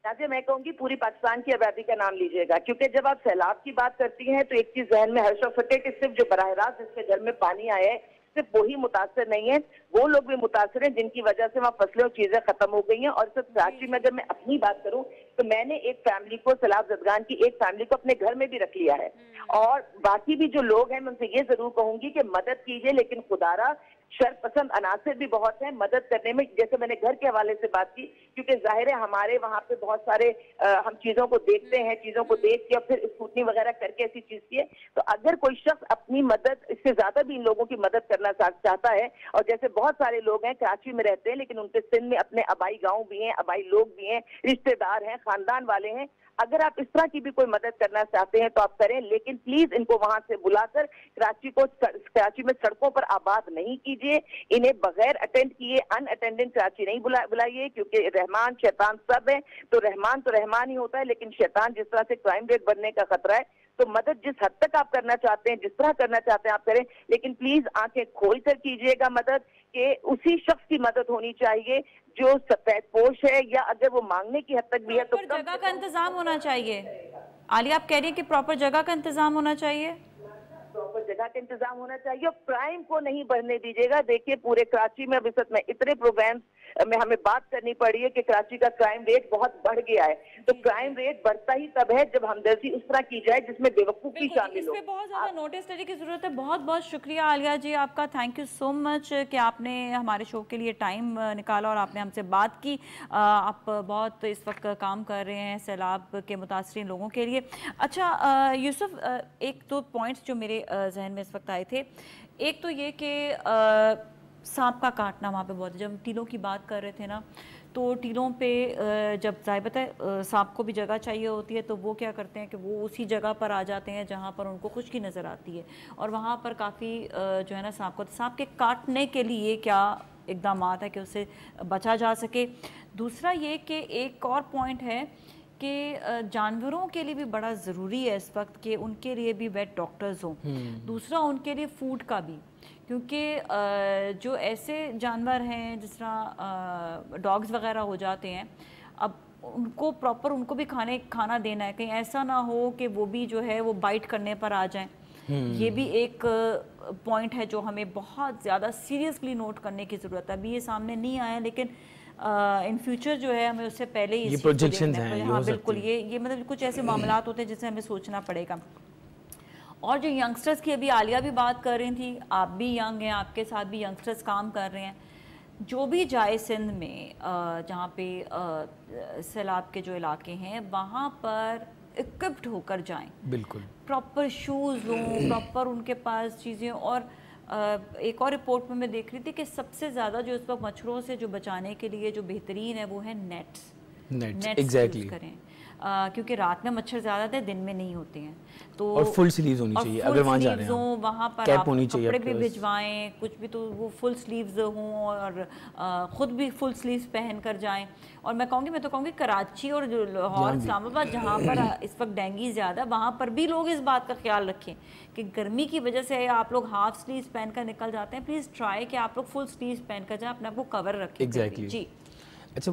नाज़िया, मैं कहूँगी पूरी पाकिस्तान की आबादी का नाम लीजिएगा, क्योंकि जब आप सैलाब की बात करती हैं तो एक चीज जहन में हर शख्स रखे कि सिर्फ जो बराह रास्त जिसके घर में पानी आया है, सिर्फ वही मुतासर नहीं है, वो लोग भी मुतासर हैं जिनकी वजह से वहाँ फसलें और चीजें खत्म हो गई हैं। और सिर्फ कराची में अगर मैं अपनी बात करूँ तो मैंने एक फैमिली को, सैलाब जदगान की एक फैमिली को अपने घर में भी रख लिया है। और बाकी भी जो लोग हैं, मैं उनसे ये जरूर कहूंगी कि मदद कीजिए, लेकिन खुदारा शरपसंद अनासर भी बहुत है मदद करने में। जैसे मैंने घर के हवाले से बात की, क्योंकि जाहिर है हमारे वहाँ पे बहुत सारे हम चीजों को देखते हैं, चीजों को देख के और फिर स्कूटनी वगैरह करके ऐसी चीज की है। तो अगर कोई शख्स अपनी मदद, इससे ज्यादा भी इन लोगों की मदद करना चाहता है, और जैसे बहुत सारे लोग हैं कराची में रहते हैं लेकिन उनके सिंध में अपने आबाई गाँव भी हैं, आबाई लोग भी हैं, रिश्तेदार हैं, खानदान वाले हैं, अगर आप इस तरह की भी कोई मदद करना चाहते हैं तो आप करें। लेकिन प्लीज इनको वहां से बुलाकर कराची में सड़कों पर आबाद नहीं कीजिए, इन्हें बगैर अटेंड किए अनअटेंडेड कराची नहीं बुलाइए, क्योंकि रहमान शैतान सब है। तो रहमान ही होता है, लेकिन शैतान जिस तरह से क्राइम रेट बढ़ने का खतरा है, तो मदद जिस हद तक आप करना चाहते हैं, जिस तरह करना चाहते हैं आप करें, लेकिन प्लीज आंखें खोल कर कीजिएगा मदद, कि उसी शख्स की मदद होनी चाहिए जो सफेदपोश है, या अगर वो मांगने की हद तक भी है तो जगह का इंतजाम होना चाहिए। आलिया, आप कह रही है कि प्रॉपर जगह का इंतजाम होना चाहिए, प्रॉपर जगह का इंतजाम होना चाहिए, और क्राइम को नहीं बढ़ने दीजिएगा। देखिए पूरे कराची में अभी तक में इतने प्रोग्राम्स में हमें बात करनी पड़ी है कि कराची का क्राइम रेट बहुत बढ़ गया है। तो क्राइम रेट बढ़ता ही तब है जब हमदर्दी उस तरह की जाए जिसमें बेवकूफ़ी शामिल हो। इस पे बहुत ज़्यादा नोटिस करने की ज़रूरत है। बहुत बहुत शुक्रिया आलिया जी आपका, थैंक यू सो मच कि आपने हमारे शो के लिए टाइम निकाला और आपने हमसे बात की। आप बहुत इस वक्त काम कर रहे हैं सैलाब के मुतासरीन लोगों के लिए। अच्छा यूसुफ, एक दो पॉइंट्स जो मेरे जहन में इस वक्त आए थे, एक तो ये कि सांप का काटना वहाँ पे बहुत है। जब हम टीलों की बात कर रहे थे ना, तो टीलों पे जब ज़ाहिर है सांप को भी जगह चाहिए होती है, तो वो क्या करते हैं कि वो उसी जगह पर आ जाते हैं जहाँ पर उनको खुश्की नज़र आती है, और वहाँ पर काफ़ी जो है ना सांप के काटने के लिए क्या इकदाम है कि उससे बचा जा सके। दूसरा ये कि एक और पॉइंट है कि जानवरों के लिए भी बड़ा ज़रूरी है इस वक्त कि उनके लिए भी वेट डॉक्टर्स हों। दूसरा उनके लिए फूड का भी, क्योंकि जो ऐसे जानवर हैं जिस तरह डॉग्स वगैरह हो जाते हैं, अब उनको प्रॉपर उनको भी खाना देना है, कहीं ऐसा ना हो कि वो भी जो है वो बाइट करने पर आ जाएं। ये भी एक पॉइंट है जो हमें बहुत ज़्यादा सीरियसली नोट करने की ज़रूरत है। अभी ये सामने नहीं आया, लेकिन इन फ्यूचर जो है हमें उससे पहले ही ये प्रोजेक्शंस हैं। हाँ बिल्कुल, ये मतलब कुछ ऐसे मामलात होते हैं जिससे हमें सोचना पड़ेगा। और जो यंगस्टर्स की अभी आलिया भी बात कर रही थी, आप भी यंग हैं, आपके साथ भी यंगस्टर्स काम कर रहे हैं, जो भी जाए सिंध में जहाँ पे सैलाब के जो इलाके हैं वहाँ पर इक्विप्ड होकर जाएं। बिल्कुल प्रॉपर शूज़ हों, प्रॉपर उनके पास चीज़ें। और एक और रिपोर्ट में मैं देख रही थी कि सबसे ज़्यादा जो इस वक्त मच्छरों से जो बचाने के लिए जो बेहतरीन है वो है नेट्स एग्जैक्टली करें, क्योंकि रात में मच्छर ज़्यादा थे, दिन में नहीं होते हैं। तो और फुल स्लीव्स होनी चाहिए अगर वहाँ जा रहे हैं, वहाँ पर कैप आप होनी चाहिए, कपड़े भी भिजवाएं कुछ भी, तो वो फुल स्लीव्स हों और ख़ुद भी फुल स्लीव्स पहन कर जाएं। और मैं तो कहूँगी कराची और लाहौर, इस्लामाबाद जहाँ पर इस वक्त डेंगू ज़्यादा, वहाँ पर भी लोग इस बात का ख्याल रखें कि गर्मी की वजह से आप लोग हाफ स्लीव्स पहन कर निकल जाते हैं, प्लीज़ ट्राई कि आप लोग फुल स्लीव्स पहन कर जाएँ, अपने आप को कवर रखें। एग्जैक्टली जी। अच्छा,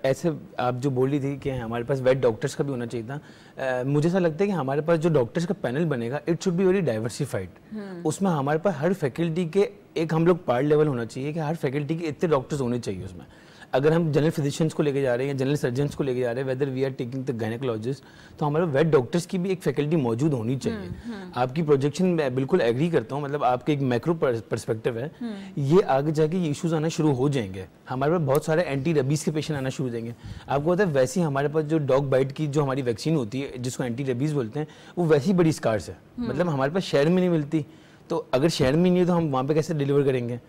ऐसे आप जो बोल रही थी कि हमारे पास वेट डॉक्टर्स का भी होना चाहिए था, मुझे ऐसा लगता है कि हमारे पास जो डॉक्टर्स का पैनल बनेगा it should be very diversified. उसमें हमारे पास हर फैकल्टी के एक हम लोग पार्ट लेवल होना चाहिए कि हर फैकल्टी के इतने डॉक्टर्स होने चाहिए उसमें। अगर हम जनरल फिजिशियंस को लेके जा रहे हैं या जनरल सर्जन्स को लेके जा रहे हैं, whether we are taking the gynaecologist, तो हमारे वेट डॉक्टर्स की भी एक फैकल्टी मौजूद होनी चाहिए। आपकी प्रोजेक्शन में बिल्कुल एग्री करता हूँ, मतलब आपके एक मैक्रो पर्सपेक्टिव है, ये आगे जाके ये इशूज़ आना शुरू हो जाएंगे। हमारे पास बहुत सारे एंटी रेबीज़ के पेशेंट आना शुरू हो जाएंगे। आपको पता है वैसे ही हमारे पास जो डॉग बाइट की जो हमारी वैक्सीन होती है जिसको एंटी रेबीज़ बोलते हैं, वो वैसी बड़ी स्कार्स है, मतलब हमारे पास शहर में नहीं मिलती, तो अगर शहर में नहीं है तो हम वहाँ पे कैसे डिलीवर करेंगे?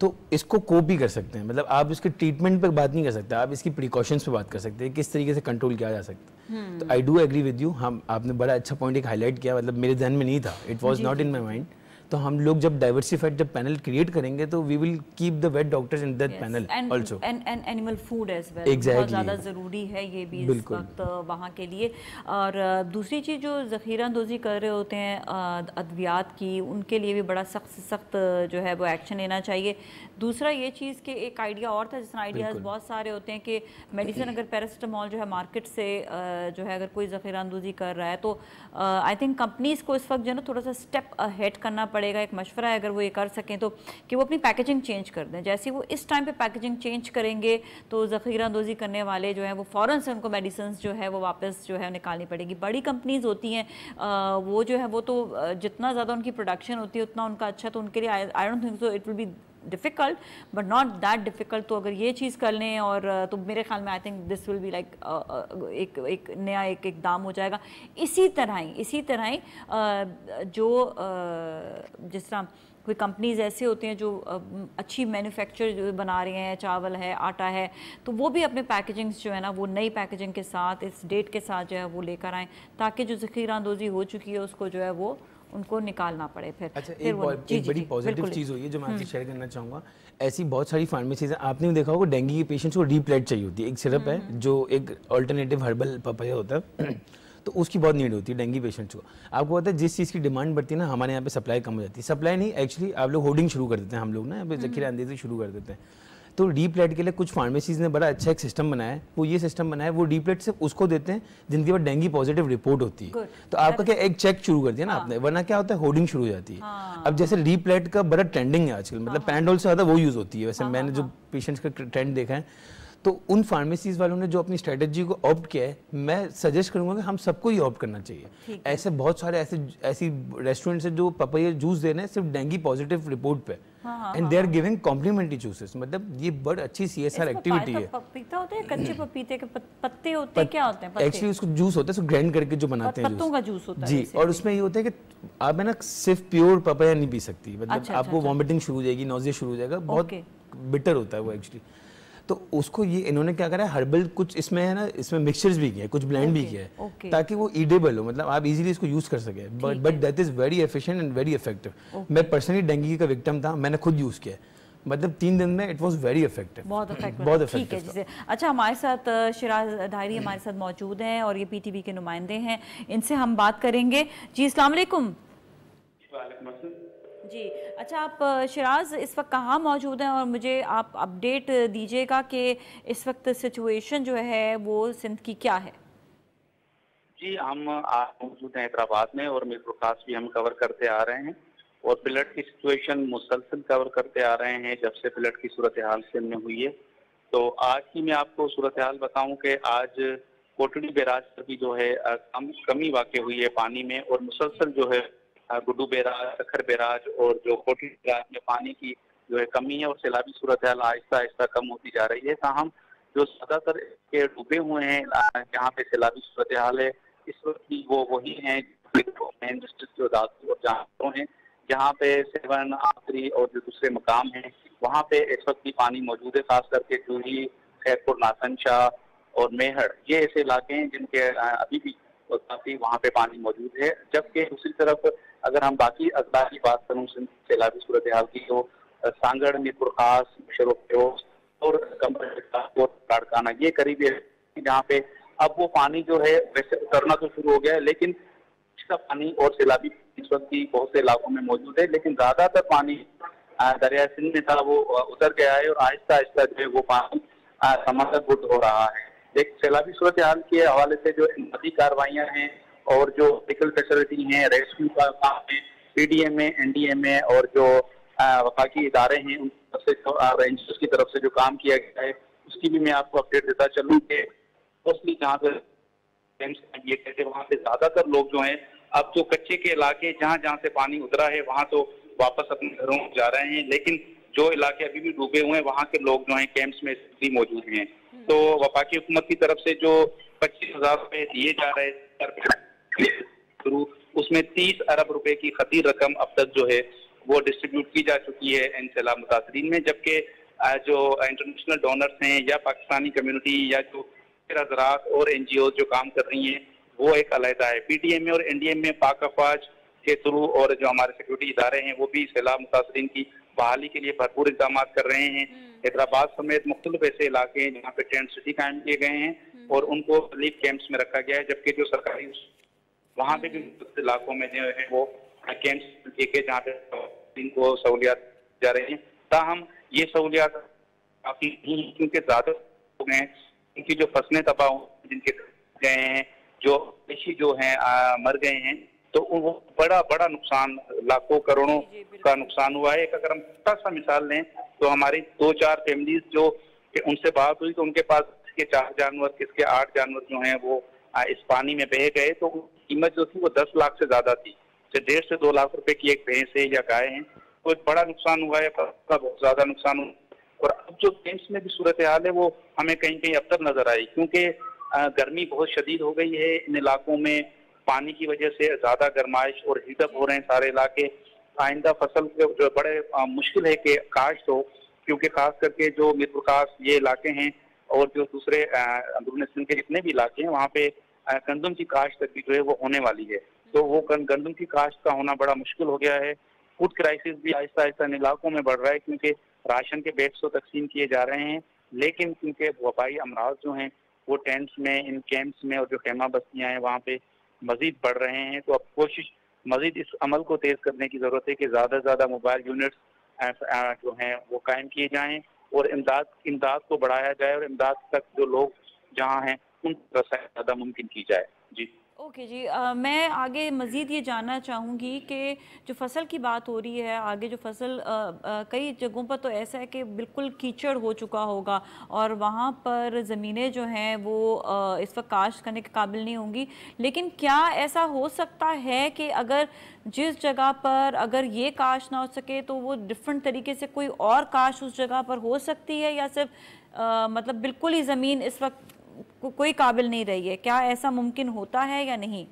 तो इसको कोप भी कर सकते हैं, मतलब आप इसके ट्रीटमेंट पे बात नहीं कर सकते, आप इसकी प्रिकॉशंस पे बात कर सकते हैं, किस तरीके से कंट्रोल किया जा सकता है। तो I do agree with you, हम आपने बड़ा अच्छा पॉइंट एक हाईलाइट किया, मतलब मेरे ध्यान में नहीं था, it was not in my mind. तो हम लोग जब डाइवर्सिफाइड जब पैनल क्रिएट करेंगे तो we will keep the vet doctors in that panel also, and animal food as well, exactly बहुत ज़्यादा ज़रूरी है ये भी इस वक्त वहाँ के लिए। और दूसरी चीज़ जो ज़ख़ीरा अंदोज़ी कर रहे होते हैं अद्वियात की, उनके लिए भी बड़ा सख्त जो है वो एक्शन लेना चाहिए। दूसरा ये चीज़ कि एक आइडिया और था, जिस तरह आइडियाज़ बहुत सारे होते हैं कि मेडिसिन अगर पैरासिटामोल जो है मार्केट से जो है अगर कोई ज़ख़ीरा अंदोज़ी कर रहा है तो आई थिंक कंपनीज़ को इस वक्त जो है ना थोड़ा सा स्टेप अहेड करना पड़ेगा। एक मशवरा है अगर वो ये कर सकें तो कि वो अपनी पैकेजिंग चेंज कर दें। जैसे वो इस टाइम पे पैकेजिंग चेंज करेंगे तो ज़ख़ीरा अंदोज़ी करने वाले जो हैं वो फ़ौरन से उनको मेडिसिन जो है वो वापस जो है निकालनी पड़ेगी। बड़ी कंपनीज़ होती हैं वो जो है वो तो जितना ज़्यादा उनकी प्रोडक्शन होती है उतना उनका अच्छा, तो उनके लिए I don't think so it will be difficult but not that difficult. तो अगर ये चीज़ कर लें और तो मेरे ख्याल में I think this will be like एक नया एक इक़दाम हो जाएगा। इसी तरह ही जो जिस तरह कोई कंपनीज़ ऐसे होती हैं जो अच्छी मैन्युफैक्चर जो बना रही हैं, चावल है, आटा है, तो वो भी अपने पैकेजिंग्स जो है ना वो नई पैकेजिंग के साथ इस डेट के साथ जो है वो लेकर आएँ, ताकि जो ज़ख़ीरा अंदोज़ी हो चुकी है उसको जो है वो उनको निकालना पड़े। फिर अच्छा, एक बड़ी पॉजिटिव चीज़ हुई है जो मैं आपसे शेयर करना चाहूँगा। ऐसी बहुत सारी फार्मेसीज हैं, आपने भी देखा होगा डेंगू के पेशेंट्स को रीप्लेट चाहिए होती है, एक सिरप है जो एक अल्टरनेटिव हर्बल पपाया होता है तो उसकी बहुत नीड होती है डेंगू पेशेंट्स को। आपको पता है जिस चीज़ की डिमांड बढ़ती है ना हमारे यहाँ पे सप्लाई कम हो जाती है। सप्लाई नहीं, एक्चुअली आप लोग होर्डिंग शुरू कर देते हैं, हम लोग ना यहाँ पे ज़ख़ीरा अंदोज़ी शुरू कर देते हैं। तो डीप्लेट के लिए कुछ फार्मेसीज ने बड़ा अच्छा एक सिस्टम बनाया है। वो ये सिस्टम बनाया है, वो डीप्लेट सिर्फ उसको देते हैं जिनके पास डेंगू पॉजिटिव रिपोर्ट होती है। तो आपका क्या एक चेक शुरू कर दिया ना आपने, वरना क्या होता है होर्डिंग शुरू हो जाती है। अब जैसे डीप्लेट का बड़ा ट्रेंडिंग है आजकल, मतलब पैराडोल से ज़्यादा वो यूज़ होती है वैसे, मैंने जो पेशेंट्स का ट्रेंड देखा है। तो उन फार्मेसीज वालों ने जो अपनी स्ट्रेटजी को ऑप्ट किया है, मैं सजेस्ट करूंगा कि हम सबको ही ऑप्ट करना चाहिए। ऐसे बहुत सारे ऐसी रेस्टोरेंट्स हैं जो पपाया जूस दे रहे हैं सिर्फ डेंगू पॉजिटिव रिपोर्ट पे, and they are giving complimentary juices. मतलब ये बड़ी अच्छी CSR एक्टिविटी है। पपीता होते हैं, कच्चे पपीते के पत्ते होते हैं, क्या होते हैं? एक्चुअली उसको जूस होता है, उसको ग्राइंड करके जो बनाते हैं पत्तों का जूस होता है जी। और उसमें ये होता है कि आप है ना सिर्फ प्योर पपाया नहीं पी सकती, मतलब आपको वॉमिटिंग शुरू हो जाएगी, नोजिया शुरू हो जाएगा, बहुत बिटर होता है वो एक्चुअली। तो उसको ये इन्होंने क्या करा है, हर्बल कुछ इसमें है ना, इसमें मिक्सचर्स भी किए हैं, कुछ ब्लेंड भी किया है ताकि वो ईडेबल हो, मतलब आप इजीली इसको यूज कर सके। But that is very efficient and very effective. मैं पर्सनली डेंगू का विक्टिम था, मैंने खुद यूज किया, मतलब 3 दिन में इट वाज वेरी इफेक्टिव, बहुत इफेक्टिव। ठीक है जैसे। अच्छा, हमारे साथ शिराज धायरी हमारे साथ मौजूद हैं और ये PTV के नुमाइंदे हैं, इनसे हम बात करेंगे। जी अस्सलाम वालेकुम। जी अच्छा, आप शिराज इस वक्त कहाँ मौजूद हैं और मुझे आप अपडेट दीजिएगा कि इस वक्त सिचुएशन जो है वो सिंध की क्या है? जी, हम आज मौजूद हैं हैदराबाद में और मीरपुरखास भी हम कवर करते आ रहे हैं और फ्लड की सिचुएशन मुसलसल कवर करते आ रहे हैं जब से फ्लड की सूरत हाल सिंध में हुई है। तो आज की मैं आपको सूरत हाल बताऊं कि आज कोटड़ी बैराज पर भी जो है कमी वाक़ हुई है पानी में, और मुसलसल जो है गुड्डू बैराज, सखर बैराज और जो कोटड़ी बैराज में पानी की जो है कमी है और सैलाबी सूरत हाल आहिस्ता आहिस्ता कम होती जा रही है। ताहम जो ज़्यादातर के डूबे हुए हैं जहाँ पे सैलाबी सूरत हाल है इस वक्त भी वो वही हैं मेन डिस्ट्रिक्ट जो दादू और जहाँ हैं, जहाँ पे 7 आखिरी और जो दूसरे मकाम हैं वहाँ पे इस वक्त भी पानी मौजूद है। खास करके जूही, खैरपुर, नासन शाह और मेहड़ ये ऐसे इलाके हैं जिनके अभी भी काफी वहाँ पे पानी मौजूद है। जबकि दूसरी तरफ अगर हम बाकी अजला की बात करूँ सैलाबी सूरत हाल की, तो सांगड़, मीरपुर खास, शरोफ और लाड़काना ये करीब जहाँ पे अब वो पानी जो है वैसे उतरना तो शुरू हो गया है, लेकिन इसका पानी और सैलाबी इस वक्त भी बहुत से इलाकों में मौजूद है, लेकिन ज्यादातर पानी दरिया सिंध में था वो उतर गया है और आहिस्ता आहिस्ता जो है वो पानी समंदर गुट हो रहा है। लेकिन सैलाबी सूरत हाल के हवाले से जो इमदादी कार्रवाइयाँ हैं और जो मेडिकल फैसिलिटी हैं, रेस्क्यू का काम है, PDMA, NDMA और जो वफाकी इदारे हैं उन तरफ से रेंजर्स की तरफ से जो काम किया गया है उसकी भी मैं आपको अपडेट देता चलूँ कि मोस्टली जहाँ पे ये कहते हैं वहाँ पे ज्यादातर लोग जो हैं अब जो कच्चे के इलाके जहाँ जहाँ से पानी उतरा है वहाँ तो वापस अपने घरों में जा रहे हैं, लेकिन जो इलाके अभी भी डूबे हुए हैं वहाँ के लोग जो हैं कैंप्स में भी मौजूद हैं। तो वफाकी हुकूमत की तरफ से जो 25,000 रुपए दिए जा रहे हैं उसमें 30 अरब रुपए की खतीर रकम अब तक जो है वो डिस्ट्रीब्यूट की जा चुकी है इन सैलाब मुतासरीन में। जबकि जो इंटरनेशनल डोनर्स हैं या पाकिस्तानी कम्युनिटी या जो ज़राअत और NGO जो काम कर रही हैं वो एक अलहदा है। PDMA और NDMA पाक अफवाज के थ्रू और जो हमारे सिक्योरिटी इदारे हैं वो भी सैलाब मुतासरीन की बहाली के लिए भरपूर इक़दाम कर रहे हैं। हैदराबाद समेत मुख्तलिफ ऐसे इलाके हैं जहाँ पे टेंट सिटी कायम किए गए हैं और उनको रिलीफ कैंप्स में रखा गया है, जबकि जो सरकारी वहाँ पे भी इलाकों में जो है वो कैंप्स किए जहाँ पे इनको सहूलियात जा रही हैं। ताहम ये सहूलियात काफ़ी क्योंकि ज़्यादा लोग हैं उनकी जो फसलें तबाह जिनके गए हैं, जो कृषि जो हैं मर गए हैं, तो वो बड़ा नुकसान लाखों करोड़ों का नुकसान हुआ है। अगर हम छोटा सा मिसाल लें तो हमारी 2-4 फैमिलीज जो उनसे बात हुई तो उनके पास किसके 4 जानवर, किसके 8 जानवर जो हैं वो इस पानी में बह गए, तो कीमत जो थी वो 10 लाख से ज्यादा थी। 1.5 से 2 लाख रुपए की एक भैंस है या गाय है, तो एक बड़ा नुकसान हुआ है, बहुत ज्यादा नुकसान हुआ। और अब जो कैंप्स में भी सूरत हाल है वो हमें कहीं कहीं अब तक नजर आई, क्योंकि गर्मी बहुत शदीद हो गई है इन इलाकों में, पानी की वजह से ज्यादा गर्माइश और हीटअप हो रहे हैं सारे इलाके। आइंदा फसल जो बड़े मुश्किल है कि काश्त हो, क्योंकि खास करके जो मीरपुर खास ये इलाके हैं और जो दूसरे अंदरूनी सिंध के जितने भी इलाके हैं वहाँ पे गंदम की काश्त तक भी जो है वो होने वाली है। तो वो गंदम की काश्त का होना बड़ा मुश्किल हो गया है। फूड क्राइसिस भी आहिस्ता आहिस्ता इन इलाकों में बढ़ रहा है, क्योंकि राशन के बैग्स तो तकसीम किए जा रहे हैं, लेकिन क्योंकि वबाई अमराज जो हैं वो टेंट्स में, इन कैंप्स में और जो खेमा बस्तियाँ हैं वहाँ पे मजीद बढ़ रहे हैं। तो अब कोशिश मजीद इस अमल को तेज करने की जरूरत है कि ज़्यादा से ज़्यादा मोबाइल यूनिट्स जो हैं वो कायम किए जाएँ और इमदाद को बढ़ाया जाए और इमदाद तक जो लोग जहाँ हैं उन रसाई ज़्यादा मुमकिन की जाए। जी ओके जी, मैं आगे मज़ीद ये जानना चाहूँगी कि जो फसल की बात हो रही है, आगे जो फसल कई जगहों पर तो ऐसा है कि बिल्कुल कीचड़ हो चुका होगा और वहाँ पर ज़मीनें जो हैं वो इस वक्त काश्त करने के काबिल नहीं होंगी, लेकिन क्या ऐसा हो सकता है कि अगर जिस जगह पर अगर ये काश्त ना हो सके तो वो डिफरेंट तरीके से कोई और काश्त उस जगह पर हो सकती है, या सिर्फ मतलब बिल्कुल ही ज़मीन इस वक्त कोई काबिल नहीं रही है? क्या ऐसा मुमकिन होता है या नहीं?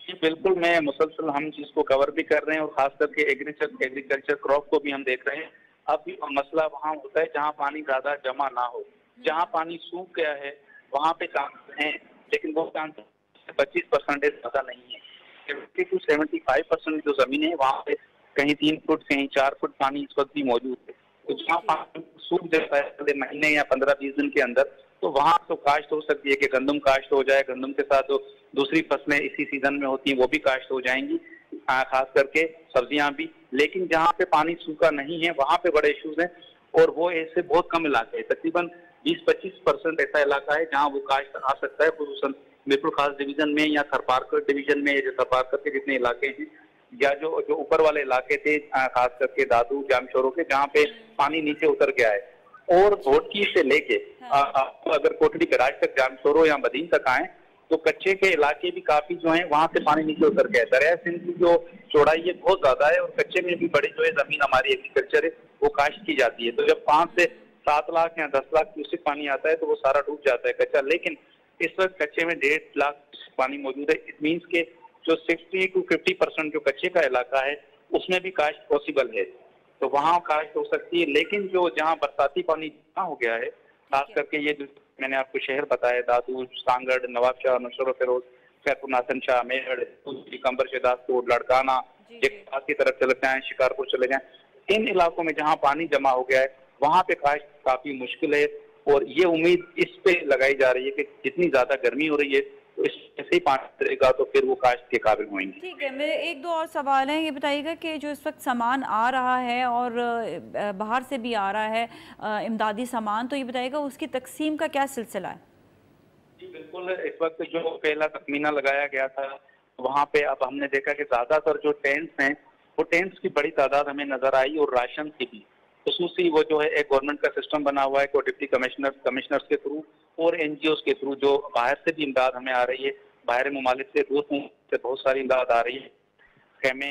जी बिल्कुल, मैं मुसलसल हम चीज़ को कवर भी कर रहे हैं और खास करके एग्रीकल्चर क्रॉप को भी हम देख रहे हैं। अब भी मसला वहाँ होता है जहाँ पानी ज़्यादा जमा ना हो, जहाँ पानी सूख गया है वहाँ पे चांस हैं, लेकिन वो चांस 25% ज़्यादा नहीं है। 70 to 75% जो ज़मीन है वहाँ पे कहीं 3 फुट कहीं 4 फुट पानी इस वक्त भी मौजूद है। तो जहाँ पानी सूख जाता है अगले महीने या 15-20 दिन के अंदर, तो वहाँ तो काश्त हो सकती है कि गंदम काश्त हो जाए, गंदम के साथ जो दूसरी फसलें इसी सीजन में होती हैं वो भी काश्त हो जाएंगी, खास करके सब्जियां भी। लेकिन जहाँ पे पानी सूखा नहीं है वहाँ पे बड़े इश्यूज हैं और वो ऐसे बहुत कम इलाके हैं, तकरीबन 20-25% ऐसा इलाका है जहाँ वो काश्त आ सकता है, खुसूसन मीरपुर खास डिवीजन में या थरपारकर डिवीजन में, जो थरपारकर के जितने इलाके हैं या जो ऊपर वाले इलाके थे खास करके दादू जामशोरों के, जहाँ पे पानी नीचे उतर गया है। और घोटकी से लेके अगर कोटड़ी कराज तक जामशोरों या मदीन तक आए तो कच्चे के इलाके भी काफी जो है वहाँ से पानी नीचे उतर गया है। दरिया सिंध की जो चौड़ाई है बहुत ज्यादा है और कच्चे में भी बड़ी जो है जमीन हमारी एग्रीकल्चर है वो काश्त की जाती है। तो जब 5 से 7 लाख या 10 लाख क्यूसेक पानी आता है तो वो सारा डूब जाता है कच्चा। लेकिन इस वक्त कच्चे में 1.5 लाख पानी मौजूद है। इट मीन्स के जो 60 to 50% जो कच्चे का इलाका है उसमें भी काश्त पॉसिबल है, तो वहाँ काश्त हो सकती है। लेकिन जो जहाँ बरसाती पानी जमा हो गया है, खास करके ये जो मैंने आपको शहर बताया, दादू, सांगड़, नवाबशाह, नशर फिरोज, खैरपुर, नासन शाह, मेहड़, कंबर, शहदादपुर, लड़काना, जगपात की तरफ चले जाएं, शिकारपुर चले जाएं, इन इलाकों में जहाँ पानी जमा हो गया है वहाँ पे काश्त काफी मुश्किल है। और ये उम्मीद इस पे लगाई जा रही है कि जितनी ज्यादा गर्मी हो रही है तो इससे ही पानी रहेगा तो फिर वो काश्त के काबिल होंगे। ठीक है, मेरे एक दो और सवाल हैं। ये बताइएगा कि जो इस वक्त सामान आ रहा है और बाहर से भी आ रहा है इमदादी सामान, तो ये बताइएगा उसकी तकसीम का क्या सिलसिला है? जी बिल्कुल, इस वक्त जो पहला तखमीना लगाया गया था वहाँ पे अब हमने देखा कि ज्यादातर जो टेंट्स हैं वो टेंट्स की बड़ी तादाद हमें नजर आई और राशन की भी। खसूसी वो जो है एक गवर्नमेंट का सिस्टम बना हुआ है को डिप्टी कमिश्नर्स के थ्रू और NGOs के थ्रू जो बाहर से भी इमदाद हमें आ रही है, बाहर ममालिक से दूर से बहुत सारी इमदाद आ रही है। खेमे